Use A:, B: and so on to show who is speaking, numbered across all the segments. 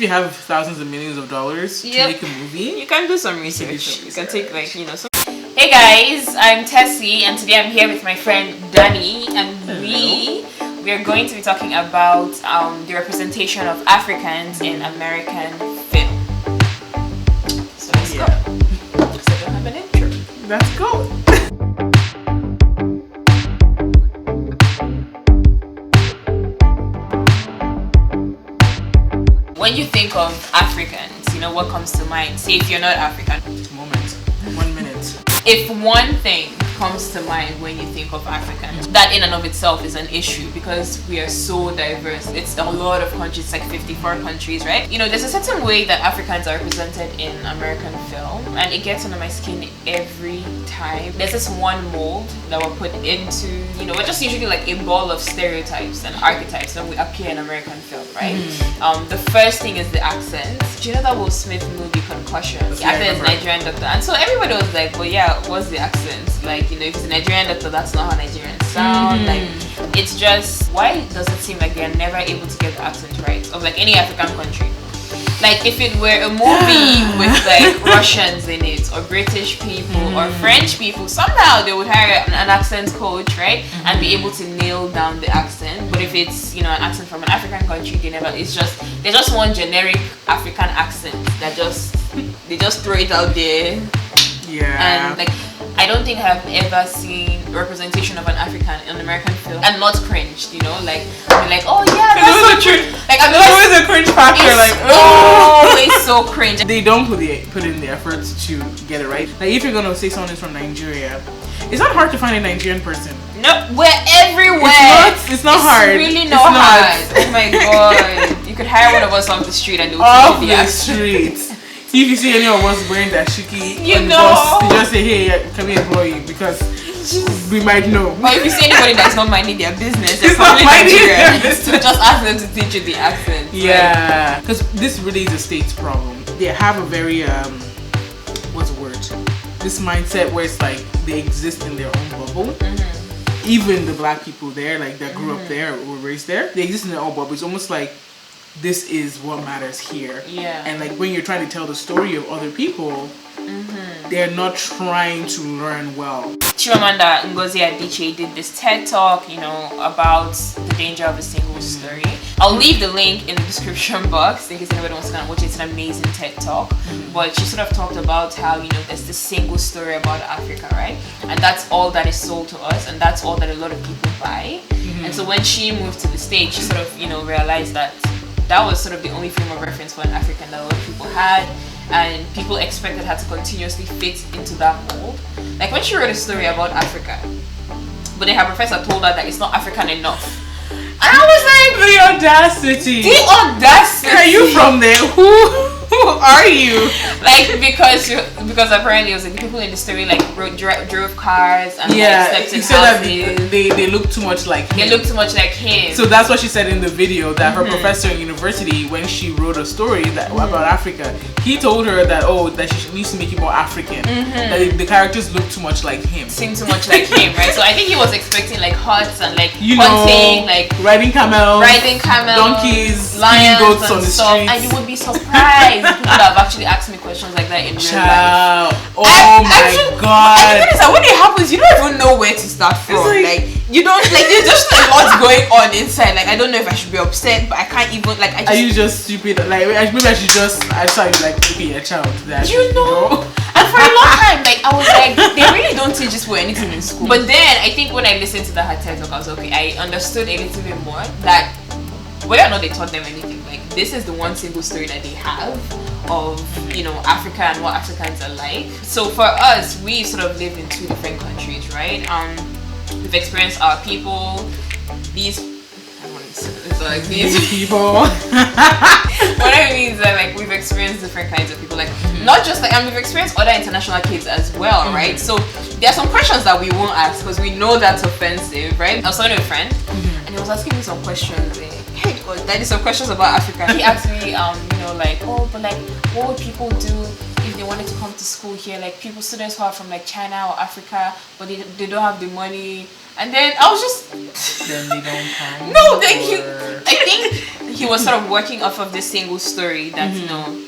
A: you have thousands of millions of dollars to make a movie,
B: you can do some research. You can take like, you know, some. Hey guys, I'm Tessie and today I'm here with my friend Danny, and we are going to be talking about the representation of Africans in American film. So let's go. Because I don't have an intro.
A: Let's go.
B: When you think of Africans, you know, what comes to mind? Say if you're not African.
A: Moment. 1 minute.
B: If one thing comes to mind when you think of Africans, that in and of itself is an issue because we are so diverse. It's a lot of countries, like 54 countries, right? You know, there's a certain way that Africans are represented in American film, and it gets under my skin every time. There's this one mold that we're put into, you know, we're just usually like a ball of stereotypes and archetypes when we appear in American film, right? The first thing is the accent. Do you know that Will Smith movie Concussion? The actor is Nigerian doctor, and so everybody was like, well, yeah, what's the accent? Like, you know, if it's a Nigerian doctor, that's not how Nigerians sound. Like, it's just, why does it seem like they're never able to get the accent right of like any African country? Like, if it were a movie with like Russians in it, or British people, or French people, somehow they would hire an accent coach, right? And be able to nail down the accent. But if it's, you know, an accent from an African country, they just want generic African accent that they just throw it out there.
A: Yeah.
B: And like, I don't think I've ever seen representation of an African in an American film and not cringed, you know, like I'll be like, oh yeah, that's so true. Like I'm
A: always a cringe factor, like
B: always so cringe.
A: They don't put in the effort to get it right. Like if you're gonna say someone is from Nigeria, it's not hard to find a Nigerian person.
B: No, we're everywhere.
A: It's not hard.
B: It's really not hard. Oh my god. You could hire one of us off the street and do
A: off the street. If you see any of us wearing that shiki on the bus, you just say, hey, can we employ you? Because we might know.
B: Or if you see anybody that's not minding their business, they're probably Nigerian. So just ask them to teach you the accent.
A: Yeah. Because this really is a state's problem. They have a very, what's the word? This mindset where it's like they exist in their own bubble. Even the black people there, like that grew up there or were raised there, they exist in their own bubble. It's almost like this is what matters here. Yeah. And like when you're trying to tell the story of other people, they're not trying to learn well.
B: Chimamanda Ngozi Adichie did this TED talk, you know, about the danger of a single story. I'll leave the link in the description box in case anybody wants to watch it. It's an amazing TED talk. But she sort of talked about how, you know, there's this single story about Africa, right? And that's all that is sold to us, and that's all that a lot of people buy. And so when she moved to the States, she sort of, you know, realized that that was sort of the only frame of reference for an African that a lot of people had, and people expected her to continuously fit into that mold. Like when she wrote a story about Africa, but then her professor told her that it's not African enough. And I was like,
A: the audacity!
B: The audacity!
A: Are you from there? Who are you?
B: Like because apparently it was like people in the story like drove cars and like slept in houses.
A: They look too much like him.
B: They look too much like him.
A: So that's what she said in the video, that her professor in university, when she wrote a story about Africa, he told her that that she needs to make it more African. That the characters look too much like him.
B: Seem too much like him, right? So I think he was expecting like huts and like
A: hunting, like riding camels, donkeys,
B: lions,
A: goats on the streets.
B: And you would be surprised. People have actually asked me questions like that in real life.
A: Oh my god!
B: And the thing is that when it happens, you don't even know where to start from. Like you don't like. There's just a lot going on inside. Like I don't know if I should be upset, but I can't even like. Are you just stupid?
A: Like maybe I should just. I saw you like be a child.
B: You know. And for a long time, like I was like, they really don't teach us for anything in school. But then I think when I listened to the TED talk, I was okay. I understood a little bit more that whether or not they taught them anything, like this is the one single story that they have of, you know, Africa and what Africans are like. So for us, we sort of live in two different countries, right? We've experienced our people, these
A: people.
B: What I mean is that like we've experienced different kinds of people, like not just like, and we've experienced other international kids as well, right? So there are some questions that we won't ask because we know that's offensive, right? I was talking to a friend and he was asking me some questions. Hey, there is some questions about Africa. He asked me, you know, like, oh, but like, what would people do if they wanted to come to school here, like students who are from like China or Africa, but they don't have the money. And then I was just
A: then they don't come.
B: No, I think he was sort of working off of this single story that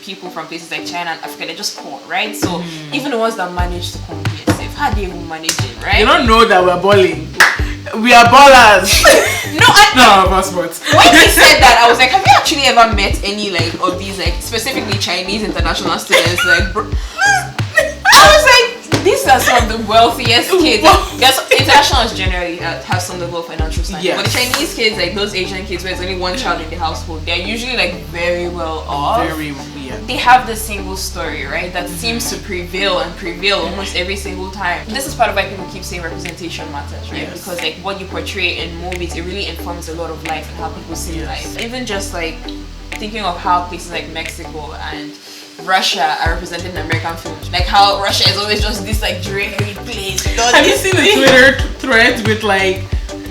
B: people from places like China and Africa, they're just poor, right? So even the ones that manage to come here safe, how they even manage it, right?
A: You don't know that we're balling. We are ballers. No, of us, but
B: when he said that, I was like, have you actually ever met any like of these like specifically Chinese international students? Like, I was like, these are some of the wealthiest kids. Yes, internationals generally have some level of financial standing. Yes. But the Chinese kids, like those Asian kids where there's only one child in the household, they're usually like very well off.
A: Very weird.
B: They have the single story, right? That seems to prevail almost every single time. This is part of why people keep saying representation matters, right? Yes. Because like what you portray in movies, it really informs a lot of life and how people see life. Even just like thinking of how places like Mexico and Russia are represented in American films. Like how Russia is always just this like dreary place.
A: Have you seen the Twitter threads with like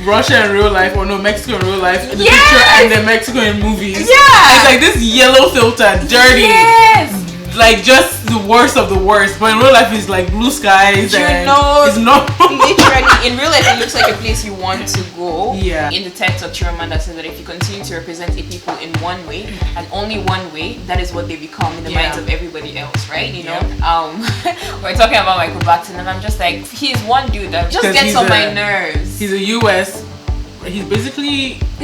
A: Russia in real life or no Mexico in real life, the picture and the Mexico in movies? Yeah. It's like this yellow filter, dirty. Yes. Like just the worst of the worst. But in real life it's like blue skies and it's not
B: literally in real life it looks like a place you want to go.
A: Yeah.
B: In the text of Chimamanda says that if you continue to represent a people in one way and only one way, that is what they become in the minds of everybody else, right? You know? We're talking about Michael Blackson and I'm just like, he's one dude that just gets on my nerves.
A: He's a US. He's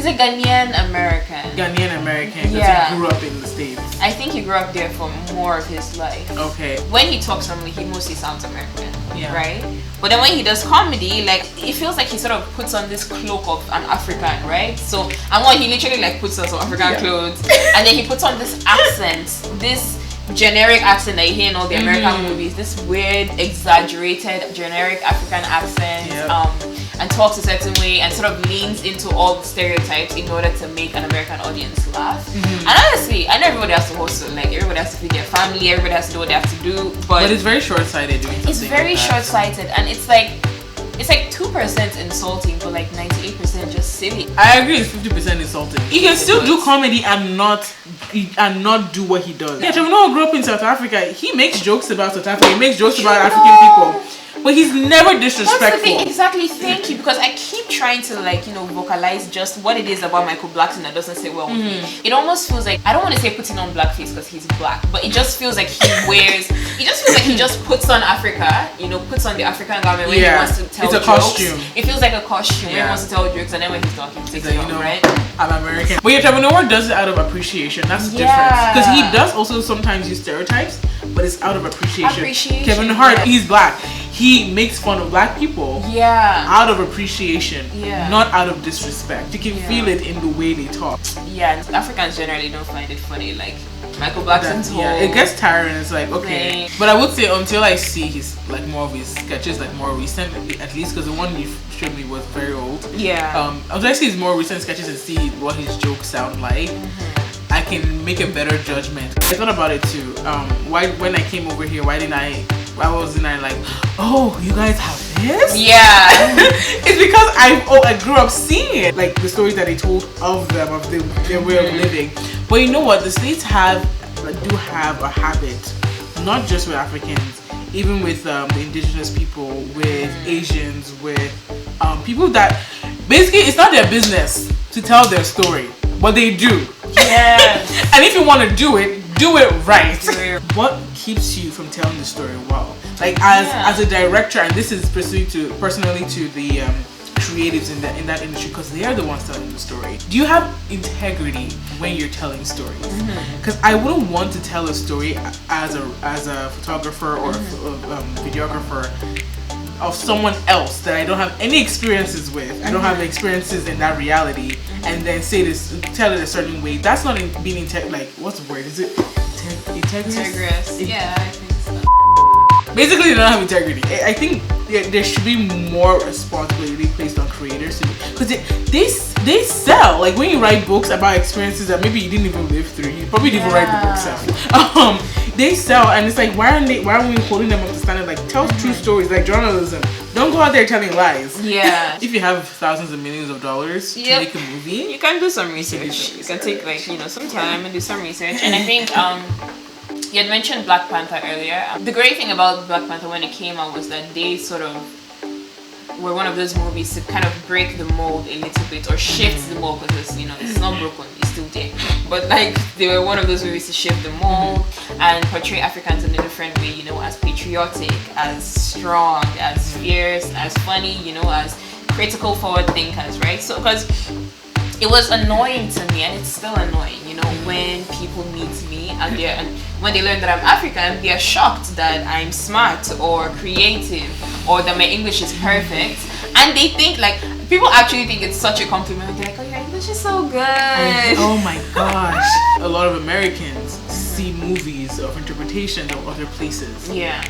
A: a
B: Ghanaian American.
A: Yeah. He grew up in the States.
B: I think he grew up there for more of his life.
A: Okay.
B: When he talks normally, he mostly sounds American. Yeah. Right? But then when he does comedy, like it feels like he sort of puts on this cloak of an African, right? So he literally like puts on some African clothes and then he puts on this accent, this generic accent that you hear in all the American movies, this weird, exaggerated, generic African accent, and talks a certain way and sort of leans into all the stereotypes in order to make an American audience laugh. And honestly, I know everybody has to hustle, like everybody has to feed their family, everybody has to do what they have to do, but
A: it's very short-sighted doing something.
B: It's very short-sighted and it's like 2% insulting, but like 98% just silly.
A: I agree, it's 50% insulting. You can still do comedy and not do what he does. Yeah, Trevor grew up in South Africa. He makes jokes about South Africa. He makes jokes about African people. But he's never disrespectful.
B: That's the thing, exactly. Thank you, because I keep trying to vocalize just what it is about Michael Blackson that doesn't sit well with me. It almost feels like, I don't want to say putting on blackface because he's black, but it just feels like he just puts on Africa, puts on the African garment when he wants to tell jokes. It's a costume. It feels like a costume when he wants to tell jokes, and then when he's talking, he takes it off, right?
A: I'm American. But Trevor Noah does it out of appreciation. That's the difference. Because he does also sometimes use stereotypes, but it's out of appreciation. Kevin Hart, he's black. He makes fun of black people out of appreciation, not out of disrespect. You can feel it in the way they talk.
B: Yeah, Africans generally don't find it funny. Like Michael Blackson's whole
A: it gets tiring. It's like, okay. But I would say until I see his more of his sketches, like more recent, at least, because the one you showed me was very old.
B: Yeah.
A: Until I see his more recent sketches and see what his jokes sound like, I can make a better judgment. I thought about it too. When I came over here, why wasn't I like, oh, you guys have this?
B: Yeah.
A: It's because I grew up seeing it, like the stories that they told of them, of their way of living. But you know what? The States do have a habit, not just with Africans, even with the indigenous people, with Asians, with people that basically it's not their business to tell their story, but they do.
B: Yes.
A: And if you want to do it right. What keeps you from telling the story well? Like as a director, and this is personally to the creatives in that industry, because they are the ones telling the story. Do you have integrity when you're telling stories? Because I wouldn't want to tell a story as a photographer or videographer of someone else that I don't have any experiences with. I don't have the experiences in that reality, and then tell it a certain way. That's not being like, what's the word? Is it
B: integrous? Yeah, I think so.
A: Basically, they don't have integrity. I think there should be more responsibility placed on creators, because they sell. Like when you write books about experiences that maybe you didn't even live through, you probably didn't even write the book self. They sell, and it's like, why aren't we holding them up to standard? Like, tell true stories, like journalism. Don't go out there telling lies.
B: Yeah.
A: If you have thousands of millions of dollars to make a movie,
B: you can do some research. You can take some time and do some research. And I think You had mentioned Black Panther earlier. The great thing about Black Panther when it came out was that they sort of were one of those movies to kind of break the mold a little bit, or shift the mold, because it's not broken, it's still there. But like, they were one of those movies to shift the mold and portray Africans in a different way, as patriotic, as strong, as fierce, as funny, as critical forward thinkers, right? So because it was annoying to me, and it's still annoying, when people meet me and when they learn that I'm African, they are shocked that I'm smart or creative or that my English is perfect, and they think like, people actually think it's such a compliment. They're like, oh, your English is so good.
A: Oh my gosh. A lot of Americans see movies of interpretation of other places.
B: Yeah.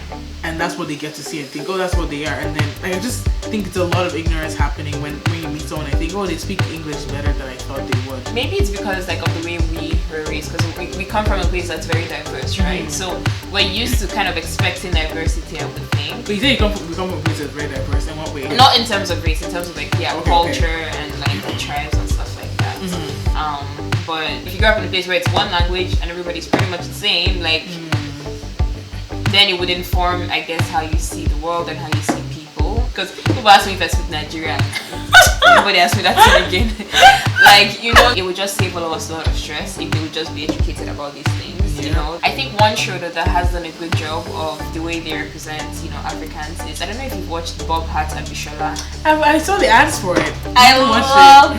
A: And that's what they get to see and think, oh, that's what they are. And then I just think it's a lot of ignorance happening when you meet someone and think, oh, they speak English better than I thought they would.
B: Maybe it's because like of the way we were raised, because we come from a place that's very diverse, right? So we're used to kind of expecting diversity, I would think.
A: But you say we come from a place that's very diverse. In what way?
B: Not in terms of race, in terms of like, culture and like the tribes and stuff like that. But if you grow up in a place where it's one language and everybody's pretty much the same, like, then it would inform, I guess, how you see the world and how you see people. Because people ask me if I speak Nigerian. Nobody asked me that thing again. Like, it would just save all of us a lot of stress if they would just be educated about these things. I think one show that has done a good job of the way they represent, Africans is, I don't know if you've watched Bob Hart and Bishola.
A: I saw the ads for it.
B: I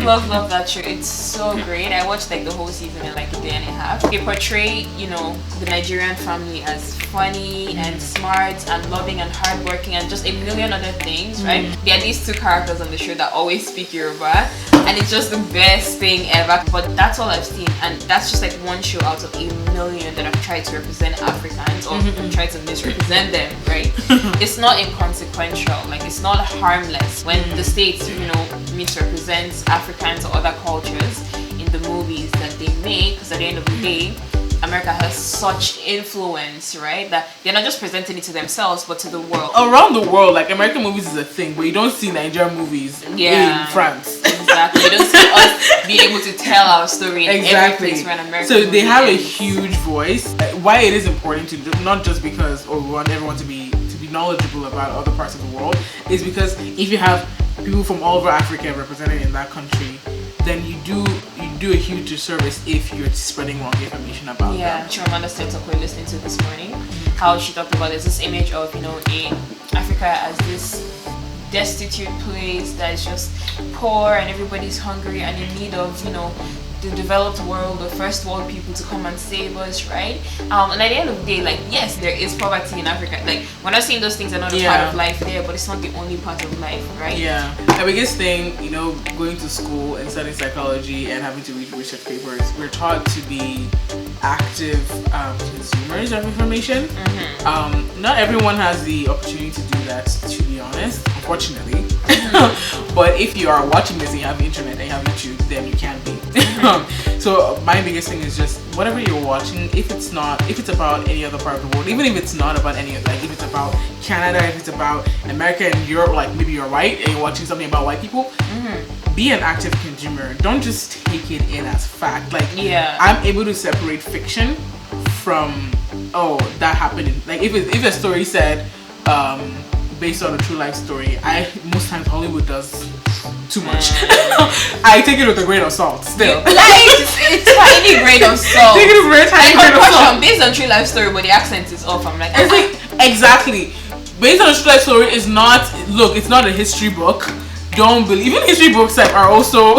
B: love that show. It's so great. I watched like the whole season in like a day and a half. They portray, the Nigerian family as funny and smart and loving and hardworking and just a million other things, right? There are these two characters on the show that always speak Yoruba, and it's just the best thing ever. But that's all I've seen, and that's just like one show out of a million that I've tried to represent Africans or tried to misrepresent them, right? It's not inconsequential, like it's not harmless when the states, misrepresents Africans or other cultures in the movies that they make, because at the end of the day, America has such influence, right? That they're not just presenting it to themselves, but to the world.
A: Around the world, like American movies is a thing, but you don't see Nigerian movies in France.
B: Exactly. You don't see us be able to tell our story in every place where an American
A: So they have a
B: is.
A: huge voice. Why it is important to, not just because, we want everyone to be knowledgeable about other parts of the world, is because if you have people from all over Africa represented in that country, then you do a huge disservice if you're spreading wrong information about them.
B: Chimamanda said we're listening to this morning, how she talked about this image of Africa as this destitute place that is just poor and everybody's hungry and in need of the developed world, the first world people to come and save us, right? And at the end of the day, like, yes, there is poverty in Africa. Like, we're not saying those things are not a part of life there, but it's not the only part of life, right?
A: Yeah. The biggest thing, going to school and studying psychology and having to read research papers, we're taught to be active consumers of information. Not everyone has the opportunity to do that, to be honest, unfortunately. But if you are watching this and you have the internet and you have YouTube, then you can be. So my biggest thing is just whatever you're watching, if it's about any other part of the world, even if it's not about any, like if it's about Canada, if it's about America and Europe, like maybe you're white and you're watching something about white people, be an active consumer. Don't just take it in as fact. Like, I'm able to separate fiction from, that happened. Like if a story said based on a true life story, most times Hollywood does too much. I take it with a grain of salt still.
B: It's tiny grain of salt.
A: Take it with a tiny grain of salt.
B: Based on true life story, but the accent is off. I'm like,
A: it's like, exactly. Based on a true life story is not, it's not a history book. Don't believe, even history books are also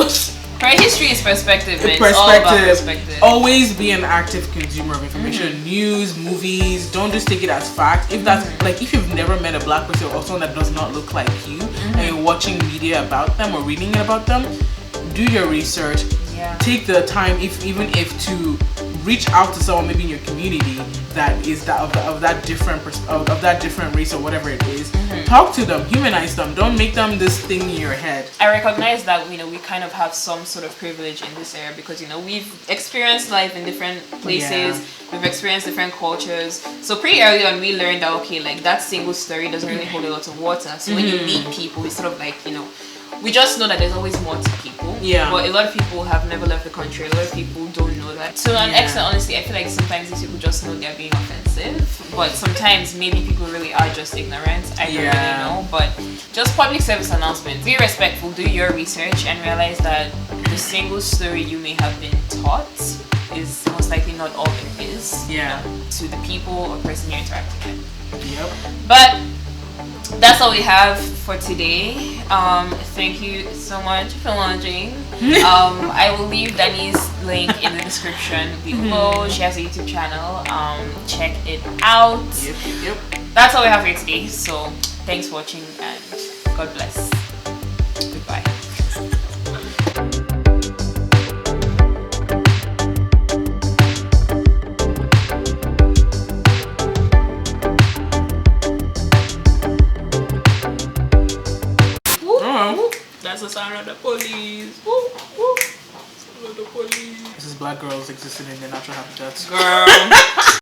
B: right. History is perspective, man. It's all about perspective.
A: Always be an active consumer of information, news, movies. Don't just take it as fact. If that's like, if you've never met a black person or someone that does not look like you, and you're watching media about them or reading about them, do your research. Take the time, even if to reach out to someone maybe in your community that is of that different race or whatever it is. Talk to them, humanize them. Don't make them this thing in your head.
B: I recognize that we kind of have some sort of privilege in this area because we've experienced life in different places. We've experienced different cultures. So pretty early on we learned that like that single story doesn't really hold a lot of water. So when you meet people, it's sort of like we just know that there's always more to people. But a lot of people have never left the country. A lot of people don't know that that. To an extent, honestly, I feel like sometimes these people just know they're being offensive, but sometimes maybe people really are just ignorant. I don't really know, but just public service announcements. Be respectful, do your research, and realize that the single story you may have been taught is most likely not all it is.
A: Yeah.
B: To the people or person you're interacting with.
A: Yep.
B: But that's all we have for today. Thank you so much for watching. I will leave Dani's link in the description below. She has a YouTube channel. Check it out.
A: Yep.
B: That's all we have for you today. So thanks for watching and God bless. Goodbye. That's the sound of the police. Woo, woo. Sound of the police.
A: This is black girls existing in their natural habitats.
B: Girl.